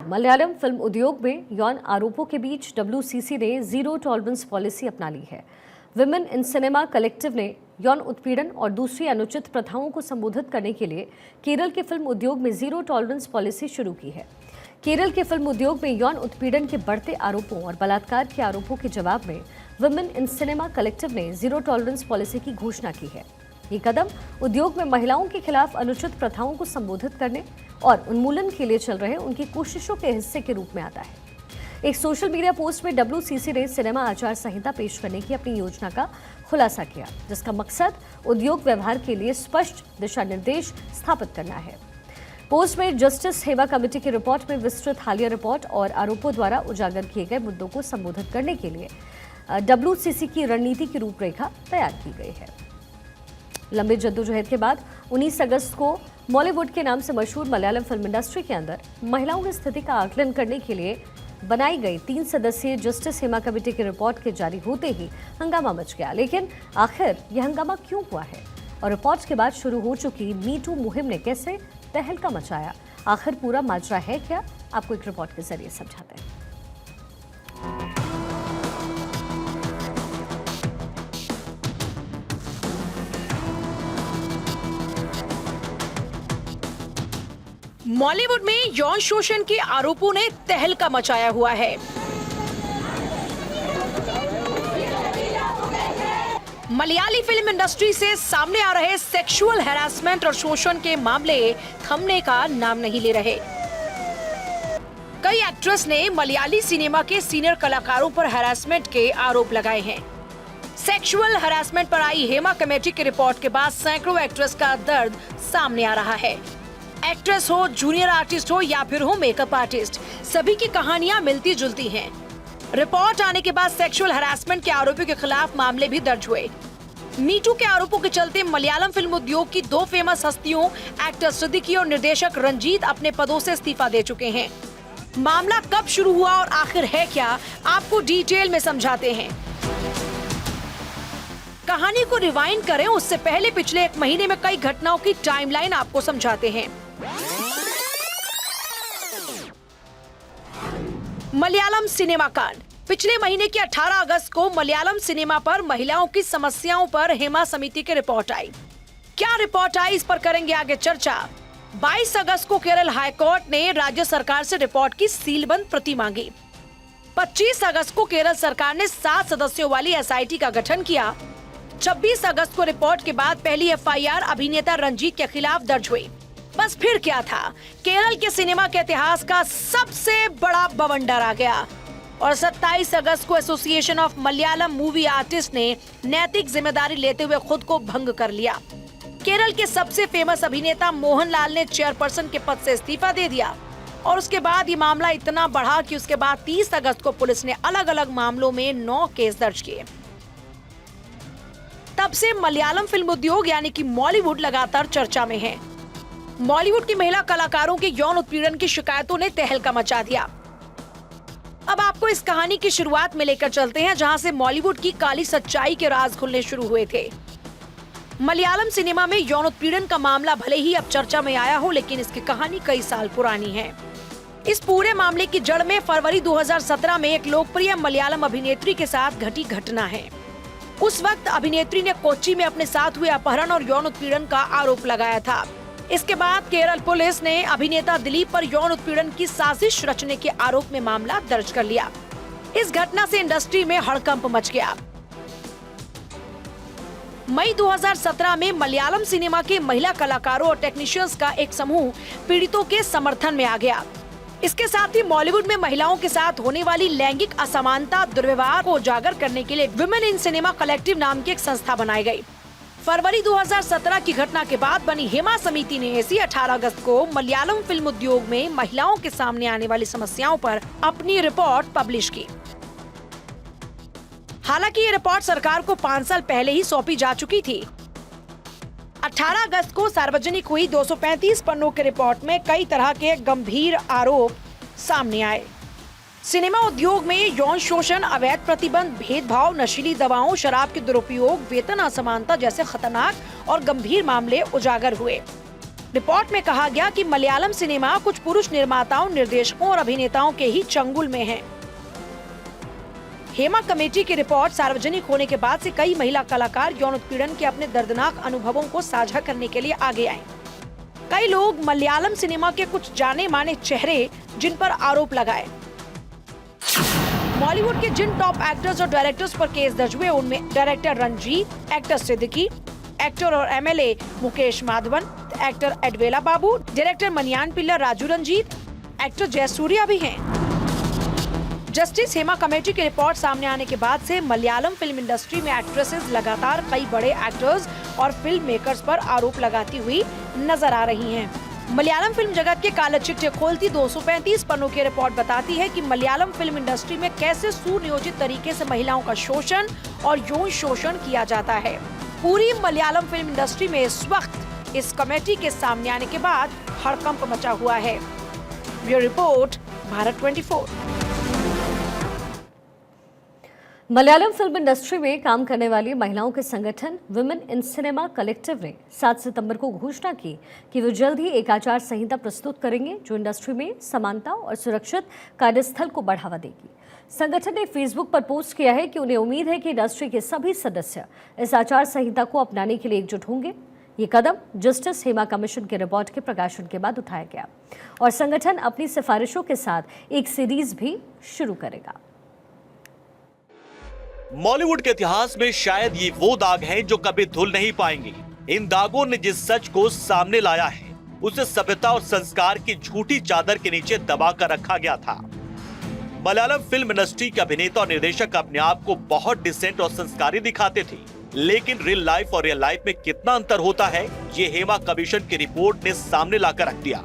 Malayalam film उद्योग में यौन आरोपों के बीच डब्ल्यूसीसी ने जीरो टॉलरेंस पॉलिसी अपना ली है। विमेन इन सिनेमा कलेक्टिव ने यौन उत्पीड़न और दूसरी अनुचित प्रथाओं को संबोधित करने के लिए केरल के फिल्म उद्योग में जीरो टॉलरेंस पॉलिसी शुरू की है। केरल के फिल्म उद्योग में यौन उत्पीड़न के बढ़ते आरोपों और बलात्कार के आरोपों के जवाब में विमेन इन सिनेमा कलेक्टिव ने जीरो टॉलरेंस पॉलिसी की घोषणा की है। ये कदम उद्योग में महिलाओं के खिलाफ अनुचित प्रथाओं को संबोधित करने और उन्मूलन के लिए चल रहे उनकी कोशिशों के हिस्से के रूप में आता है। एक सोशल मीडिया पोस्ट में डब्ल्यूसीसी ने सिनेमा आचार संहिता पेश करने की अपनी योजना का खुलासा किया, जिसका मकसद उद्योग व्यवहार के लिए स्पष्ट दिशा निर्देश स्थापित करना है। पोस्ट में जस्टिस हेवा कमेटी की रिपोर्ट में विस्तृत हालिया रिपोर्ट और आरोपों द्वारा उजागर किए गए मुद्दों को संबोधित करने के लिए डब्ल्यूसीसी की रणनीति की रूपरेखा तैयार की गई है। लंबी जद्दोजहद के बाद 19 अगस्त को बॉलीवुड के नाम से मशहूर मलयालम फिल्म इंडस्ट्री के अंदर महिलाओं की स्थिति का आकलन करने के लिए बनाई गई 3 सदस्यीय जस्टिस हेमा कमेटी की रिपोर्ट के जारी होते ही हंगामा मच गया। लेकिन आखिर यह हंगामा क्यों हुआ है और रिपोर्ट के बाद शुरू हो चुकी मी टू मुहिम ने कैसे तहलका मचाया? आखिर पूरा माजरा है क्या? आपको एक रिपोर्ट के जरिए समझाते हैं। बॉलीवुड में यौन शोषण के आरोपों ने तहलका मचाया हुआ है। मलयाली फिल्म इंडस्ट्री से सामने आ रहे सेक्सुअल हैरासमेंट और शोषण के मामले थमने का नाम नहीं ले रहे। कई एक्ट्रेस ने मलयाली सिनेमा के सीनियर कलाकारों पर हैरासमेंट के आरोप लगाए हैं। सेक्सुअल हैरासमेंट पर आई हेमा कमेटी की रिपोर्ट के बाद सैकड़ों एक्ट्रेस का दर्द सामने आ रहा है। एक्ट्रेस हो, जूनियर आर्टिस्ट हो या फिर हो मेकअप आर्टिस्ट, सभी की कहानियां मिलती जुलती हैं। रिपोर्ट आने के बाद सेक्सुअल हैरासमेंट के आरोपियों के खिलाफ मामले भी दर्ज हुए। मीटू के आरोपों के चलते मलयालम फिल्म उद्योग की 2 फेमस हस्तियों एक्टर सिद्दीकी और निर्देशक रंजीत अपने पदों से इस्तीफा दे चुके हैं। मामला कब शुरू हुआ और आखिर है क्या, आपको डिटेल में समझाते हैं। कहानी को रिवाइंड करें उससे पहले पिछले 1 महीने में कई घटनाओं की टाइमलाइन आपको समझाते हैं। मलयालम सिनेमा कांड। पिछले महीने की 18 अगस्त को मलयालम सिनेमा पर महिलाओं की समस्याओं पर हेमा समिति की रिपोर्ट आई। क्या रिपोर्ट आई, इस पर करेंगे आगे चर्चा। 22 अगस्त को केरल हाई कोर्ट ने राज्य सरकार से रिपोर्ट की सीलबंद प्रति मांगी। 25 अगस्त को केरल सरकार ने 7 सदस्यों वाली एसआईटी का गठन किया। 26 अगस्त को रिपोर्ट के बाद पहली एफआईआर अभिनेता रंजीत के खिलाफ दर्ज हुई। बस फिर क्या था, केरल के सिनेमा के इतिहास का सबसे बड़ा बवंडर आ गया और 27 अगस्त को association of Malayalam movie artist ने नैतिक जिम्मेदारी लेते हुए खुद को भंग कर लिया। केरल के सबसे फेमस अभिनेता मोहनलाल ने चेयरपर्सन के पद से इस्तीफा दे दिया और उसके बाद ये मामला इतना बढ़ा कि उसके बाद 30 अगस्त को पुलिस ने अलग अलग मामलों में 9 केस दर्ज किए। तब से मलयालम फिल्म उद्योग यानी कि बॉलीवुड लगातार चर्चा में है। बॉलीवुड की महिला कलाकारों के यौन उत्पीड़न की शिकायतों ने तहलका मचा दिया। अब आपको इस कहानी की शुरुआत में लेकर चलते हैं, जहां से बॉलीवुड की काली सच्चाई के राज खुलने शुरू हुए थे। मलयालम सिनेमा में यौन उत्पीड़न का मामला भले ही अब चर्चा में आया हो, लेकिन इसकी कहानी कई साल पुरानी है। इस पूरे मामले की जड़ में फरवरी 2017 में एक लोकप्रिय मलयालम अभिनेत्री के साथ घटी घटना है। उस वक्त अभिनेत्री ने कोच्चि में अपने साथ हुए अपहरण और यौन उत्पीड़न का आरोप लगाया था। इसके बाद केरल पुलिस ने अभिनेता दिलीप पर यौन उत्पीड़न की साजिश रचने के आरोप में मामला दर्ज कर लिया। इस घटना से इंडस्ट्री में हड़कंप मच गया। मई 2017 में मलयालम सिनेमा के महिला कलाकारों और टेक्नीशियंस का एक समूह पीड़ितों के समर्थन में आ गया। इसके साथ ही बॉलीवुड में महिलाओं के साथ होने वाली लैंगिक असमानता, दुर्व्यवहार को उजागर करने के लिए विमेन इन सिनेमा कलेक्टिव नाम की एक संस्था बनाई गई। फरवरी 2017 की घटना के बाद बनी हेमा समिति ने ऐसी 18 अगस्त को मलयालम फिल्म उद्योग में महिलाओं के सामने आने वाली समस्याओं पर अपनी रिपोर्ट पब्लिश की। हालांकि ये रिपोर्ट सरकार को 5 साल पहले ही सौंपी जा चुकी थी। 18 अगस्त को सार्वजनिक हुई 235 पन्नों की रिपोर्ट में कई तरह के गंभीर आरोप सामने आए। सिनेमा उद्योग में यौन शोषण, अवैध प्रतिबंध, भेदभाव, नशीली दवाओं, शराब के दुरुपयोग, वेतन असमानता जैसे खतरनाक और गंभीर मामले उजागर हुए। रिपोर्ट में कहा गया कि मलयालम सिनेमा कुछ पुरुष निर्माताओं, निर्देशकों और अभिनेताओं के ही चंगुल में है। हेमा कमेटी की रिपोर्ट सार्वजनिक होने के बाद से कई महिला कलाकार यौन उत्पीड़न के अपने दर्दनाक अनुभवों को साझा करने के लिए आगे आए। कई लोग मलयालम सिनेमा के कुछ जाने माने चेहरे जिन पर आरोप लगाए। बॉलीवुड के जिन टॉप एक्टर्स और डायरेक्टर्स पर केस दर्ज हुए उनमें director Ranjith, actor Siddique, actor और MLA Mukesh Madhavan, actor Edavela Babu, director Maniyanpilla Raju Ranjith, actor Jayasurya भी हैं। जस्टिस हेमा कमेटी की रिपोर्ट सामने आने के बाद से मलयालम फिल्म इंडस्ट्री में एक्ट्रेसेस लगातार कई बड़े एक्टर्स और फिल्म मेकर्स पर आरोप लगाती हुई नजर आ रही हैं। मलयालम फिल्म जगत के काले चिट्ठे खोलती 235 पन्नों की रिपोर्ट बताती है कि मलयालम फिल्म इंडस्ट्री में कैसे सुनियोजित तरीके से महिलाओं का शोषण और यौन शोषण किया जाता है। पूरी मलयालम फिल्म इंडस्ट्री में इस वक्त इस कमेटी के सामने आने के बाद हड़कंप मचा हुआ है। Bureau report, Bharat 24। Malayalam film industry में काम करने वाली महिलाओं के संगठन विमेन इन सिनेमा कलेक्टिव ने 7 सितंबर को घोषणा की कि वे जल्द ही एक आचार संहिता प्रस्तुत करेंगे जो इंडस्ट्री में समानता और सुरक्षित कार्यस्थल को बढ़ावा देगी। संगठन ने फेसबुक पर पोस्ट किया है कि उन्हें उम्मीद है कि इंडस्ट्री के सभी सदस्य इस आचार संहिता को अपनाने के लिए एकजुट होंगे। ये कदम जस्टिस हेमा कमीशन की रिपोर्ट के प्रकाशन के बाद उठाया गया और संगठन अपनी सिफारिशों के साथ एक सीरीज भी शुरू करेगा। बॉलीवुड के इतिहास में शायद ये वो दाग हैं जो कभी धुल नहीं पाएंगे। इन दागों ने जिस सच को सामने लाया है उसे सभ्यता और संस्कार की झूठी चादर के नीचे दबा कर रखा गया था। मलयालम फिल्म इंडस्ट्री के अभिनेता और निर्देशक अपने आप को बहुत डिसेंट और संस्कारी दिखाते थे, लेकिन रियल लाइफ और रियल लाइफ में कितना अंतर होता है ये हेमा कमीशन की रिपोर्ट ने सामने लाकर रख दिया।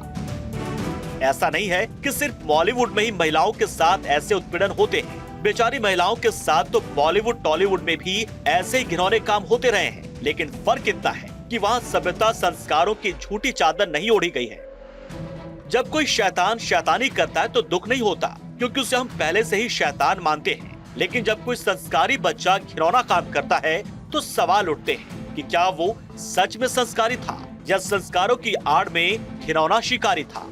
ऐसा नहीं है कि सिर्फ बॉलीवुड में ही महिलाओं के साथ ऐसे उत्पीड़न होते हैं। बेचारी महिलाओं के साथ तो बॉलीवुड, टॉलीवुड में भी ऐसे ही घिनौने काम होते रहे हैं, लेकिन फर्क इतना है कि वहाँ सभ्यता, संस्कारों की झूठी चादर नहीं ओढ़ी गई है। जब कोई शैतान शैतानी करता है तो दुख नहीं होता, क्योंकि उसे हम पहले से ही शैतान मानते हैं। लेकिन जब कोई संस्कारी बच्चा घिनौना काम करता है तो सवाल उठते हैं कि क्या वो सच में संस्कारी था या संस्कारों की आड़ में घिनौना शिकारी था।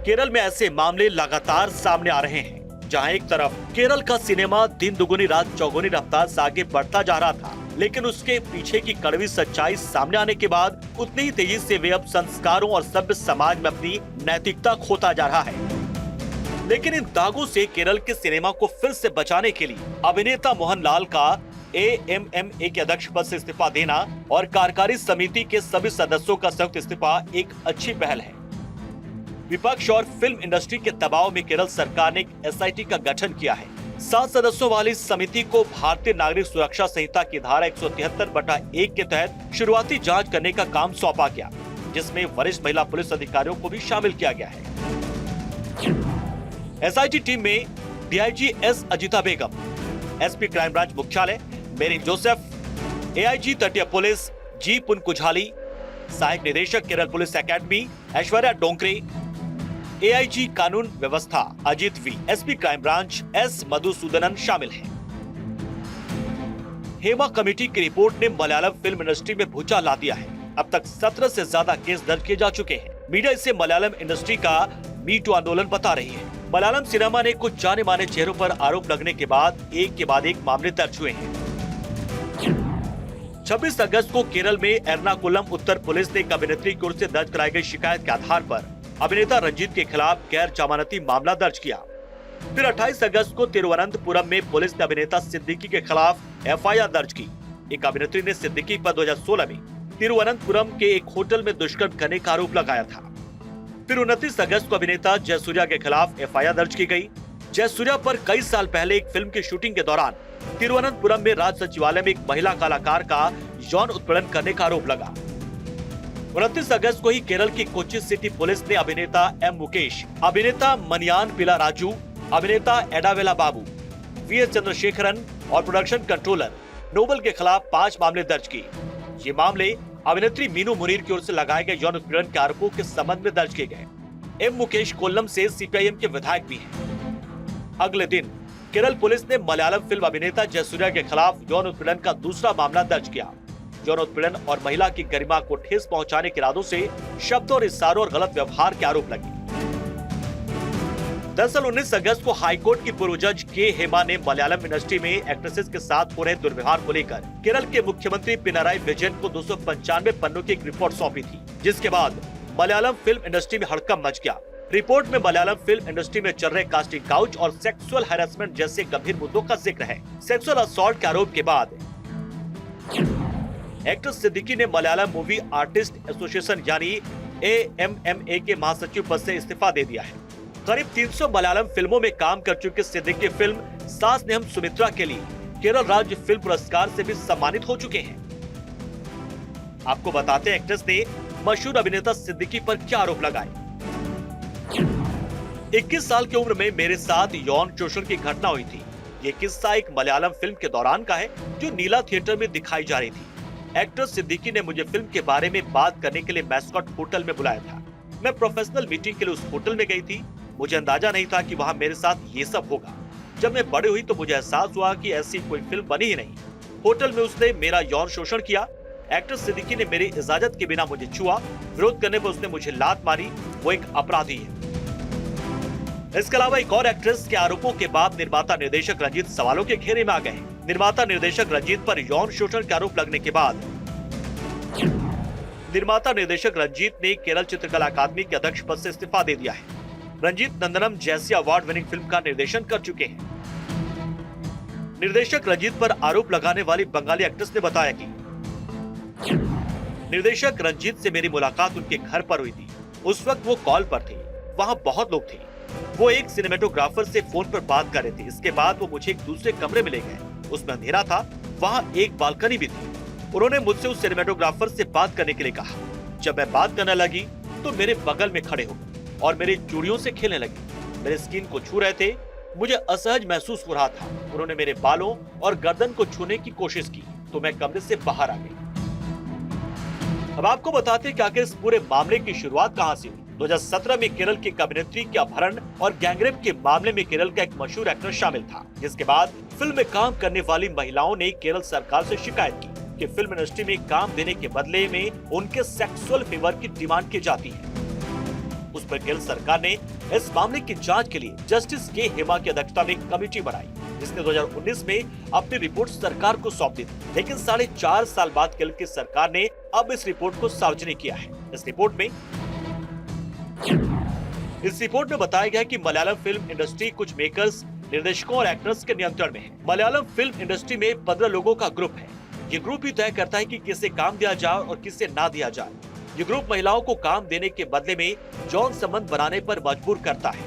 केरल में ऐसे मामले लगातार सामने आ रहे हैं, जहां एक तरफ केरल का सिनेमा दिन दुगुनी रात चौगुनी रफ्तार से आगे बढ़ता जा रहा था, लेकिन उसके पीछे की कड़वी सच्चाई सामने आने के बाद उतनी ही तेजी से वे अब संस्कारों और सभ्य समाज में अपनी नैतिकता खोता जा रहा है। लेकिन इन दागों से केरल के सिनेमा को फिर से बचाने के लिए अभिनेता मोहनलाल का AMMA के अध्यक्ष पद से इस्तीफा देना और कार्यकारी समिति के सभी सदस्यों का संयुक्त इस्तीफा एक अच्छी पहल है। विपक्ष और फिल्म इंडस्ट्री के दबाव में केरल सरकार ने एक SIT का गठन किया है। 7 सदस्यों वाली समिति को भारतीय नागरिक सुरक्षा संहिता की धारा 173/1 के तहत शुरुआती जांच करने का काम सौंपा गया, जिसमें वरिष्ठ महिला पुलिस अधिकारियों को भी शामिल किया गया है। SIT टीम में DIG S Ajitha Begum, SP crime branch मुख्यालय मेरिन जोसेफ, AIG तटीय पुलिस G पुनकुझाली, सहायक निदेशक केरल पुलिस एकेडमी ऐश्वर्या डोंकरे, AIG कानून व्यवस्था Ajith V, SP crime branch S Madhusoodanan शामिल हैं। हेमा कमेटी की रिपोर्ट ने मलयालम फिल्म इंडस्ट्री में भूचाल ला दिया है। अब तक 17 से ज्यादा केस दर्ज किए जा चुके हैं। मीडिया इसे मलयालम इंडस्ट्री का मीटू आंदोलन बता रही है। मलयालम सिनेमा ने कुछ जाने माने चेहरों पर आरोप लगने के बाद एक मामले दर्ज हुए हैं। 26 अगस्त को केरल में एर्नाकुलम उत्तर पुलिस ने एक अभिनेत्री की ओर से दर्ज कराई गई शिकायत के आधार पर अभिनेता रंजीत के खिलाफ गैर जमानती मामला दर्ज किया। फिर 28 अगस्त को तिरुवनंतपुरम में पुलिस ने अभिनेता सिद्दीकी के खिलाफ FIR दर्ज की। एक अभिनेत्री ने सिद्दीकी पर 2016 में तिरुवनंतपुरम के एक होटल में दुष्कर्म करने का आरोप लगाया था। फिर 29 अगस्त को अभिनेता जयसूर्या के खिलाफ FIR दर्ज की गई। जयसूर्या पर कई साल पहले एक फिल्म की शूटिंग के दौरान तिरुवनंतपुरम में राज्य सचिवालय में एक महिला कलाकार का यौन उत्पीड़न करने का आरोप लगा। 29 अगस्त को ही केरल की कोच्चि सिटी पुलिस ने अभिनेता M मुकेश, अभिनेता मनियान पिल्ला राजू, अभिनेता एडावेला बाबू, VS चंद्रशेखरन और प्रोडक्शन कंट्रोलर नोबल के खिलाफ 5 मामले दर्ज किए। ये मामले अभिनेत्री मीनू मुनीर की ओर से लगाए गए यौन उत्पीड़न के आरोपों के संबंध में दर्ज किए गए। M मुकेश कोल्लम से CPIM के विधायक भी हैं। अगले दिन केरल पुलिस ने मलयालम फिल्म अभिनेता जयसूर्या के खिलाफ यौन उत्पीड़न का दूसरा मामला दर्ज किया। यौन उत्पीड़न और महिला की गरिमा को ठेस पहुंचाने के इरादों से शब्दों और इशारों और गलत व्यवहार के आरोप लगे। दरअसल 19 अगस्त को हाईकोर्ट की पूर्व जज के हेमा ने मलयालम इंडस्ट्री में एक्ट्रेसेस के साथ हो रहे दुर्व्यवहार को लेकर केरल के मुख्यमंत्री पिनाराई विजयन को 295 पन्नों की एक रिपोर्ट सौंपी थी, जिसके बाद मलयालम फिल्म इंडस्ट्री में हड़कंप मच गया। रिपोर्ट में मलयालम फिल्म इंडस्ट्री में चल रहे कास्टिंग काउच और सेक्सुअल हैरेसमेंट जैसे गंभीर मुद्दों का जिक्र है। सेक्सुअल असॉल्ट के आरोप के बाद एक्टर सिद्दीकी ने मलयालम मूवी आर्टिस्ट एसोसिएशन यानी AMMA के महासचिव पद से इस्तीफा दे दिया है। करीब 300 मलयालम फिल्मों में काम कर चुके सिद्दीकी फिल्म सास निहम सुमित्रा के लिए केरल राज्य फिल्म पुरस्कार से भी सम्मानित हो चुके हैं। आपको बताते हैं एक्ट्रेस ने मशहूर अभिनेता सिद्दीकी पर क्या आरोप लगाए। 21 साल की उम्र में मेरे साथ यौन शोषण की घटना हुई थी। ये किस्सा एक मलयालम फिल्म के दौरान का है जो नीला थिएटर में दिखाई जा रही थी। एक्टर सिद्दीकी ने मुझे फिल्म के बारे में बात करने के लिए मैस्कॉट होटल में बुलाया था। मैं प्रोफेशनल मीटिंग के लिए उस होटल में गई थी। मुझे अंदाजा नहीं था कि वहाँ मेरे साथ ये सब होगा। जब मैं बड़ी हुई तो मुझे एहसास हुआ कि ऐसी कोई फिल्म बनी ही नहीं। होटल में उसने मेरा यौन शोषण किया। एक्टर सिद्दीकी ने मेरी इजाजत के बिना मुझे छुआ। विरोध करने पर उसने मुझे लात मारी। वो एक अपराधी है। इसके अलावा एक और एक्ट्रेस के आरोपों के बाद निर्माता निर्देशक रंजीत सवालों के घेरे में आ गए। निर्माता निर्देशक रंजीत पर यौन शोषण के आरोप लगने के बाद निर्माता निर्देशक रंजीत ने केरल चित्रकला अकादमी के अध्यक्ष पद से इस्तीफा दे दिया है। रंजीत नंदनम जैसी अवार्ड विनिंग फिल्म का निर्देशन कर चुके हैं। निर्देशक रंजीत पर आरोप लगाने वाली बंगाली एक्ट्रेस ने बताया कि निर्देशक रंजीत से मेरी मुलाकात उनके घर पर हुई थी। उस वक्त वो कॉल पर थे। वहाँ बहुत लोग थे। वो एक सिनेमेटोग्राफर से फोन पर बात कर रहे थे। इसके बाद वो मुझे एक दूसरे कमरे में ले गए। उसमें अंधेरा था। वहाँ एक बालकनी भी थी। उन्होंने मुझसे उस सिनेमेटोग्राफर से बात करने के लिए कहा। जब मैं बात करने लगी तो मेरे बगल में खड़े हो और मेरी चूड़ियों से खेलने लगे। मेरे स्किन को छू रहे थे। मुझे असहज महसूस हो रहा था। उन्होंने मेरे बालों और गर्दन को छूने की कोशिश की तो मैं कमरे से बाहर आ गई। अब आपको बताते हैं कि आखिर इस पूरे मामले की शुरुआत कहां से हुई। 2017 में केरल की एक अभिनेत्री के अपहरण और गैंगरेप के मामले में केरल का एक मशहूर एक्टर शामिल था, जिसके बाद फिल्म में काम करने वाली महिलाओं ने केरल सरकार से शिकायत की कि फिल्म इंडस्ट्री में काम देने के बदले में उनके सेक्सुअल फेवर की डिमांड की जाती है। उस पर केरल सरकार ने इस मामले की जांच के लिए जस्टिस के हेमा की अध्यक्षता में एक कमेटी बनाई, जिसने 2019 में अपनी रिपोर्ट सरकार को सौंप दी थी। लेकिन 4.5 साल बाद केरल की सरकार ने अब इस रिपोर्ट को सार्वजनिक किया है। इस रिपोर्ट में बताया गया कि मलयालम फिल्म इंडस्ट्री कुछ मेकर्स, निर्देशकों और एक्टर्स के नियंत्रण में है। मलयालम फिल्म इंडस्ट्री में 15 लोगों का ग्रुप है। ये ग्रुप ही तय करता है कि किसे काम दिया जाए और किसे ना दिया जाए। ये ग्रुप महिलाओं को काम देने के बदले में यौन संबंध बनाने पर मजबूर करता है।